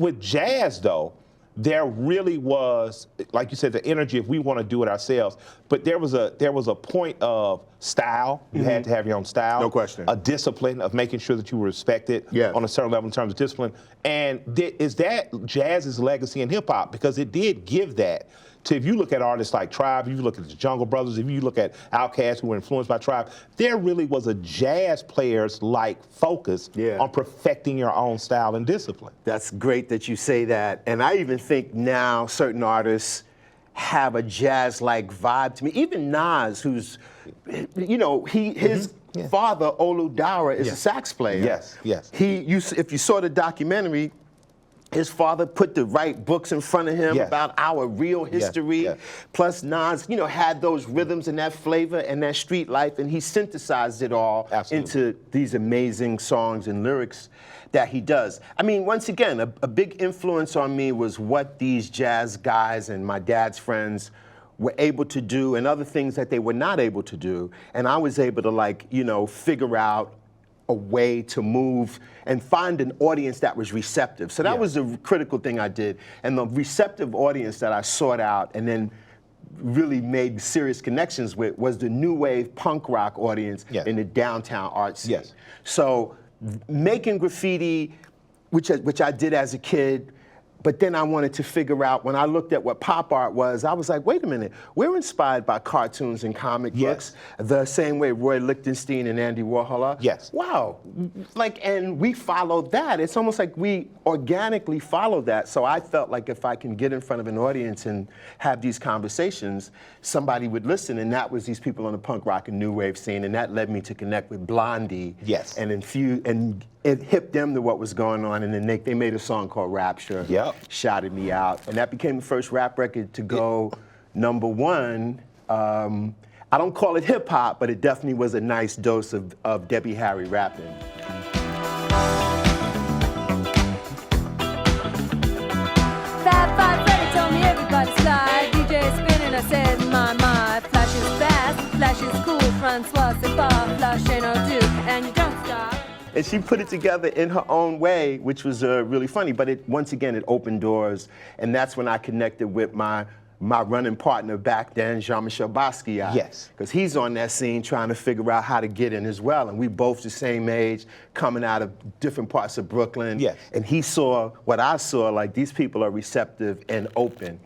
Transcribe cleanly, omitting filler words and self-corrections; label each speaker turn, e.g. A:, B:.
A: with jazz, though, there really was, like you said, the energy if we want to do it ourselves. But there was a point of style. You had to have your own style.
B: No question.
A: A discipline of making sure that you were respected on a certain level in terms of discipline. And is that jazz's legacy in hip hop? Because it did give that. If you look at artists like Tribe, if you look at the Jungle Brothers, if you look at Outkast who were influenced by Tribe, there really was a jazz players like focus on perfecting your own style and discipline.
B: That's great that you say that. And I even think now certain artists have a jazz-like vibe to me. Even Nas, who's, you know, his father, Olu Dara, is a sax player.
A: Yes, yes.
B: If you saw the documentary, his father put the right books in front of him about our real history. Plus Nas, you know, had those rhythms and that flavor and that street life, and he synthesized it all into these amazing songs and lyrics that he does. I mean, once again, a big influence on me was what these jazz guys and my dad's friends were able to do and other things that they were not able to do. And I was able to, like, you know, figure out a way to move and find an audience that was receptive. So that was the critical thing I did. And the receptive audience that I sought out and then really made serious connections with was the new wave punk rock audience in the downtown art scene. So making graffiti, which I did as a kid, but then I wanted to figure out, when I looked at what pop art was, I was like, wait a minute, we're inspired by cartoons and comic books, the same way Roy Lichtenstein and Andy Warhol are. Wow, like, and we followed that. It's almost like we organically followed that. So I felt like if I can get in front of an audience and have these conversations, somebody would listen, and that was these people on the punk rock and new wave scene, and that led me to connect with Blondie and infuse, and it hipped them to what was going on, and then they made a song called Rapture, shouted me out, and that became the first rap record to go #1. I don't call it hip hop, but it definitely was a nice dose of Debbie Harry rapping.
C: Fab Five Freddy told me everybody slide. DJ spinning, I said my flash is fast, flash is cool. Francois, c'est pas flash ain't no do, and you don't stop.
B: And she put it together in her own way, which was really funny. But once again, it opened doors. And that's when I connected with my running partner back then, Jean-Michel Basquiat. Because he's on that scene trying to figure out how to get in as well. And we both the same age, coming out of different parts of Brooklyn. And he saw what I saw, like these people are receptive and open.